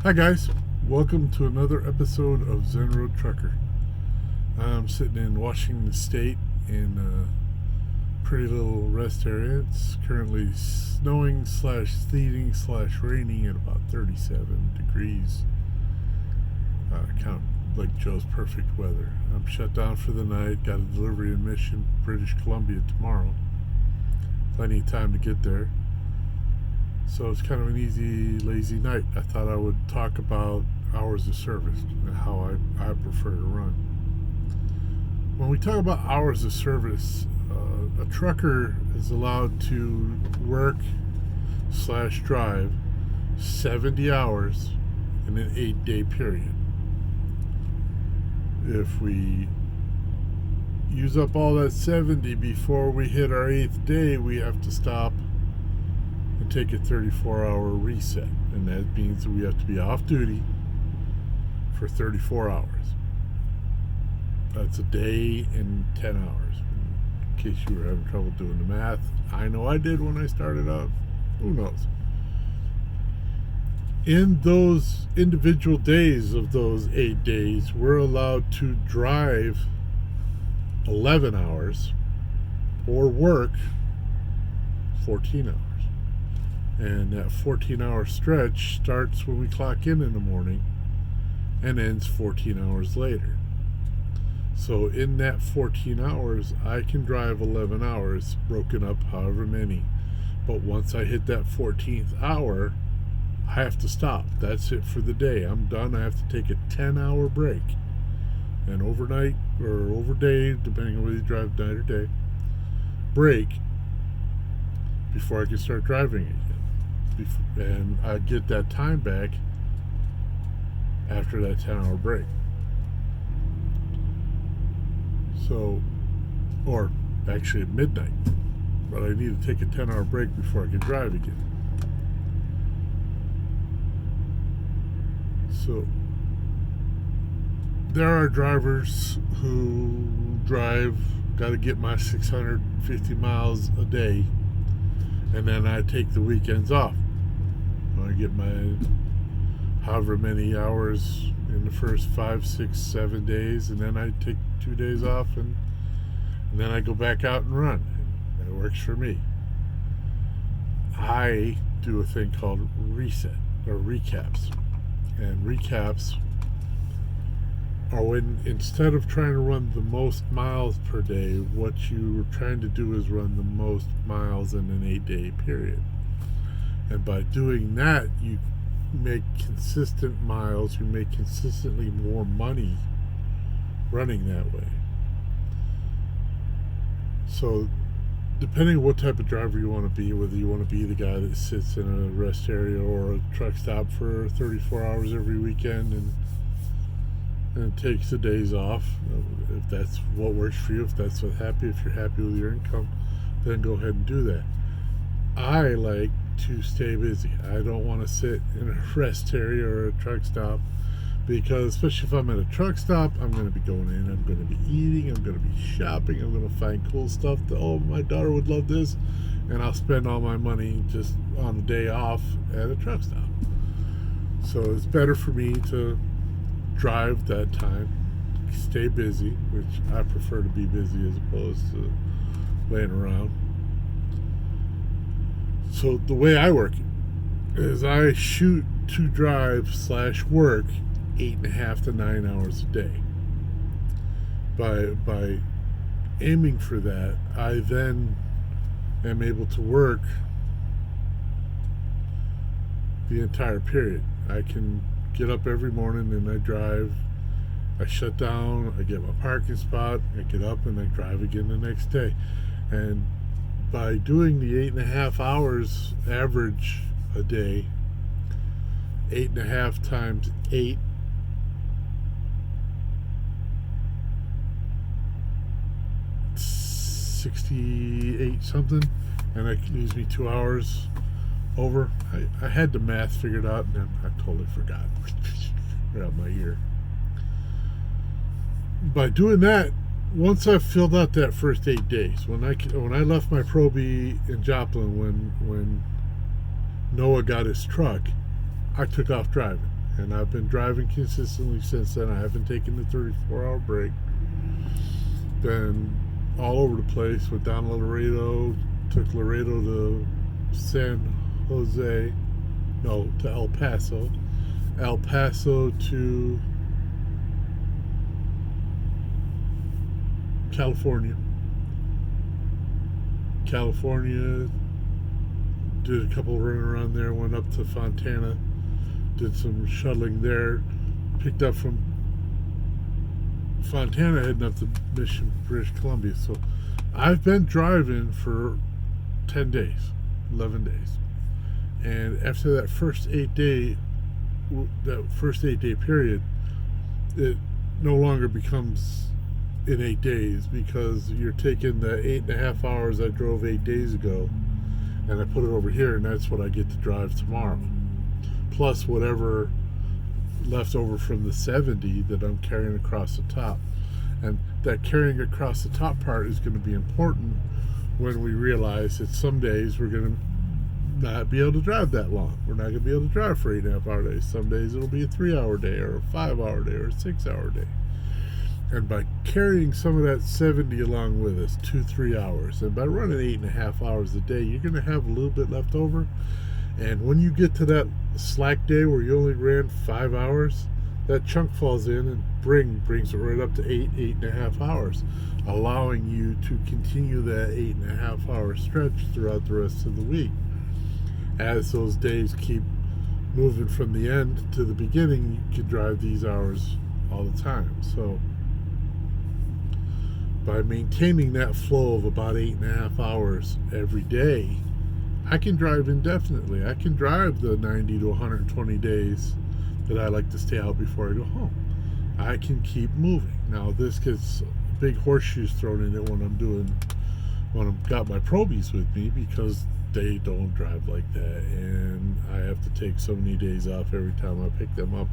Hi guys, welcome to another episode of Zen Road Trucker. I'm sitting in Washington State in a pretty little rest area. It's currently snowing / sleeting / raining at about 37 degrees. Kind of like Joe's perfect weather. I'm shut down for the night, got a delivery in Mission, British Columbia tomorrow. Plenty of time to get there. So it's kind of an easy, lazy night. I thought I would talk about hours of service and how I prefer to run. When we talk about hours of service, a trucker is allowed to work / drive 70 hours in an 8-day period. If we use up all that 70 before we hit our 8th day, we have to stop and take a 34-hour reset, and that means that we have to be off duty for 34 hours. That's a day and 10 hours. In case you were having trouble doing the math, I know I did when I started out. Who knows? In those individual days of those 8 days, we're allowed to drive 11 hours or work 14 hours. And that 14-hour stretch starts when we clock in the morning and ends 14 hours later. So in that 14 hours, I can drive 11 hours, broken up however many. But once I hit that 14th hour, I have to stop. That's it for the day. I'm done. I have to take a 10-hour break. And overnight or overday, depending on whether you drive night or day, break before I can start driving again. And I get that time back after that 10-hour break. So, or actually at midnight, but I need to take a 10-hour break before I can drive again. So there are drivers who drive, got to get my 650 miles a day, and then I take the weekends off. I get my however many hours in the first 5, 6, 7 days, and then I take 2 days off, and then I go back out and run. That works for me. I do a thing called reset or recaps, and recaps are when, instead of trying to run the most miles per day, what you're trying to do is run the most miles in an 8-day period. And by doing that, you make consistent miles, you make consistently more money running that way. So depending on what type of driver you want to be, whether you want to be the guy that sits in a rest area or a truck stop for 34 hours every weekend and takes the days off, if that's what works for you, if you're happy with your income, then go ahead and do that. I like to stay busy. I don't want to sit in a rest area or a truck stop, because especially if I'm at a truck stop, I'm going to be going in, I'm going to be eating, I'm going to be shopping, I'm going to find cool stuff that, oh, my daughter would love this, and I'll spend all my money just on a day off at a truck stop. So it's better for me to drive that time, stay busy, which I prefer to be busy as opposed to laying around. So the way I work it is I shoot to drive / work 8.5 to 9 hours a day. By aiming for that, I then am able to work the entire period. I can get up every morning and I drive. I shut down, I get my parking spot, I get up and I drive again the next day. And by doing the 8.5 hours average a day, 8.5 times 8, $68 something, and that leaves me 2 hours over. I had the math figured out, and then I totally forgot. Right out my ear. By doing that, once I've filled out that first 8 days, when I left my Proby in Joplin, when Noah got his truck, I took off driving. And I've been driving consistently since then. I haven't taken the 34-hour break. Been all over the place. Went down to Laredo, took Laredo to San Jose, no, to El Paso. El Paso to California. California, did a couple run around there, went up to Fontana, did some shuttling there, picked up from Fontana, heading up to Mission, British Columbia. So I've been driving for 10 days, 11 days. And after that first 8 day period, it no longer becomes in 8 days, because you're taking the 8.5 hours I drove 8 days ago and I put it over here, and that's what I get to drive tomorrow, plus whatever left over from the 70 that I'm carrying across the top. And that carrying across the top part is going to be important when we realize that some days we're going to not be able to drive that long. We're not going to be able to drive for 8.5 hour days. Some days it'll be a 3-hour day, or a 5-hour day, or a 6-hour day. And by carrying some of that 70 along with us, 2-3 hours, and by running 8.5 hours a day, you're going to have a little bit left over. And when you get to that slack day where you only ran 5 hours, that chunk falls in and brings it right up to 8.5 hours, allowing you to continue that 8.5 hour stretch throughout the rest of the week. As those days keep moving from the end to the beginning, you can drive these hours all the time. So by maintaining that flow of about 8.5 hours every day, I can drive indefinitely. I can drive the 90 to 120 days that I like to stay out before I go home. I can keep moving. Now, this gets big horseshoes thrown in it when I've got my probies with me, because they don't drive like that, and I have to take so many days off every time I pick them up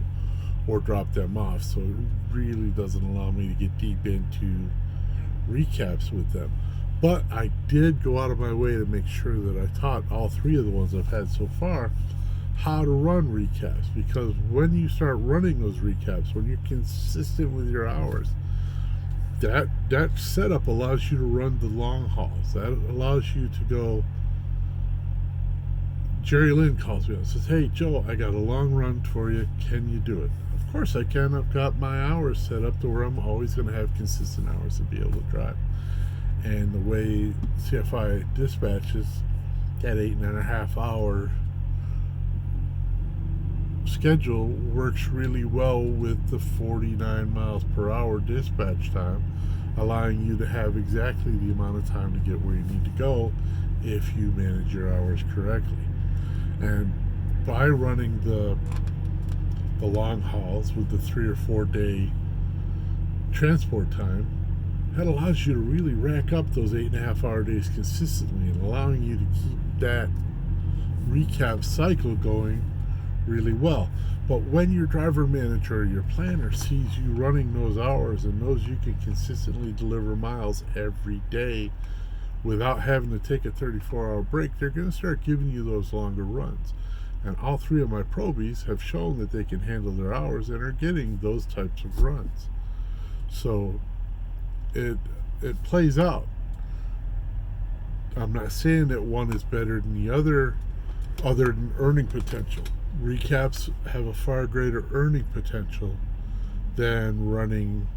or drop them off. So it really doesn't allow me to get deep into recaps with them. But I did go out of my way to make sure that I taught all 3 of the ones I've had so far how to run recaps, because when you start running those recaps, when you're consistent with your hours, that setup allows you to run the long hauls. That allows you to go. Jerry Lynn calls me up and says, "Hey Joe, I got a long run for you, can you do it?" Of course I can. I've got my hours set up to where I'm always going to have consistent hours to be able to drive. And the way CFI dispatches that 8.5 hour schedule works really well with the 49 miles per hour dispatch time, allowing you to have exactly the amount of time to get where you need to go if you manage your hours correctly. And by running the long hauls with the 3 or 4 day transport time, that allows you to really rack up those 8.5 hour days consistently, and allowing you to keep that recap cycle going really well. But when your driver manager or your planner sees you running those hours and knows you can consistently deliver miles every day without having to take a 34-hour break, they're going to start giving you those longer runs. And all 3 of my probies have shown that they can handle their hours and are getting those types of runs. So it plays out. I'm not saying that one is better than the other than earning potential. Recaps have a far greater earning potential than running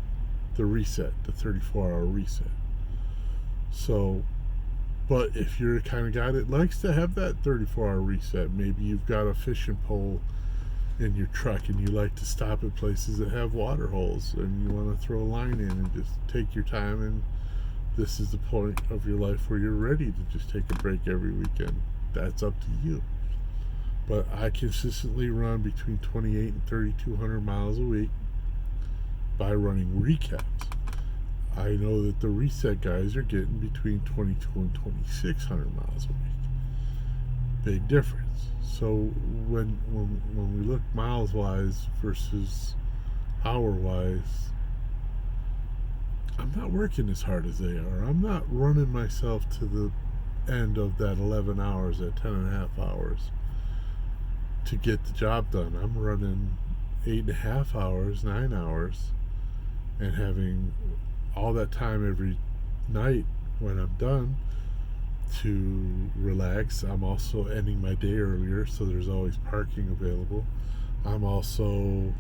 the reset, the 34-hour reset. So, but if you're the kind of guy that likes to have that 34-hour reset, maybe you've got a fishing pole in your truck and you like to stop at places that have water holes and you want to throw a line in and just take your time, and this is the point of your life where you're ready to just take a break every weekend. That's up to you. But I consistently run between 28 and 3,200 miles a week by running recaps. I know that the reset guys are getting between 22 and 2,600 miles a week. Big difference. So when we look miles wise versus hour wise, I'm not working as hard as they are. I'm not running myself to the end of that 11 hours at 10.5 hours to get the job done. I'm running 8.5 hours, 9 hours, and having all that time every night when I'm done to relax. I'm also ending my day earlier, so there's always parking available. I'm also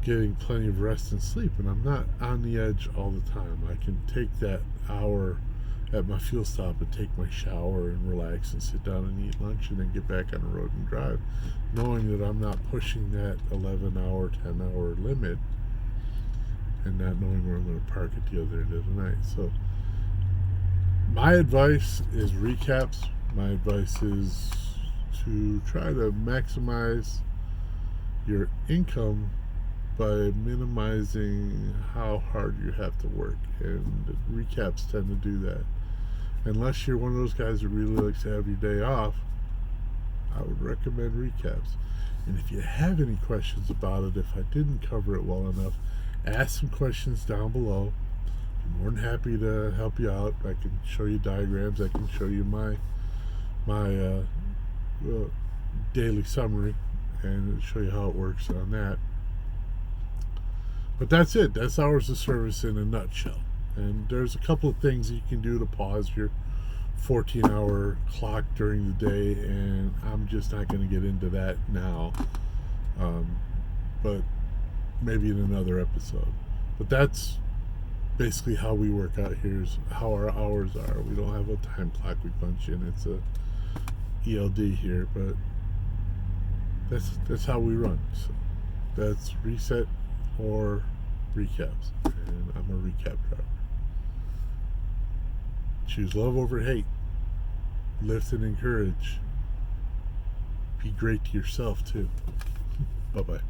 getting plenty of rest and sleep, and I'm not on the edge all the time. I can take that hour at my fuel stop and take my shower and relax and sit down and eat lunch and then get back on the road and drive, knowing that I'm not pushing that 11-hour, 10-hour limit and not knowing where I'm going to park at the other end of the night. So my advice is recaps. My advice is to try to maximize your income by minimizing how hard you have to work, and recaps tend to do that. Unless you're one of those guys that really likes to have your day off, I would recommend recaps. And if you have any questions about it, if I didn't cover it well enough, ask some questions down below. I'm more than happy to help you out. I can show you diagrams. I can show you my daily summary and show you how it works on that. But that's it. That's hours of service in a nutshell. And there's a couple of things you can do to pause your 14-hour clock during the day, and I'm just not going to get into that now. But maybe in another episode. But that's basically how we work out here, is how our hours are. We don't have a time clock we punch in. It's a ELD here, but that's how we run. So that's reset or recaps, and I'm a recap driver. Choose love over hate. Lift and encourage. Be great to yourself too. Bye-bye.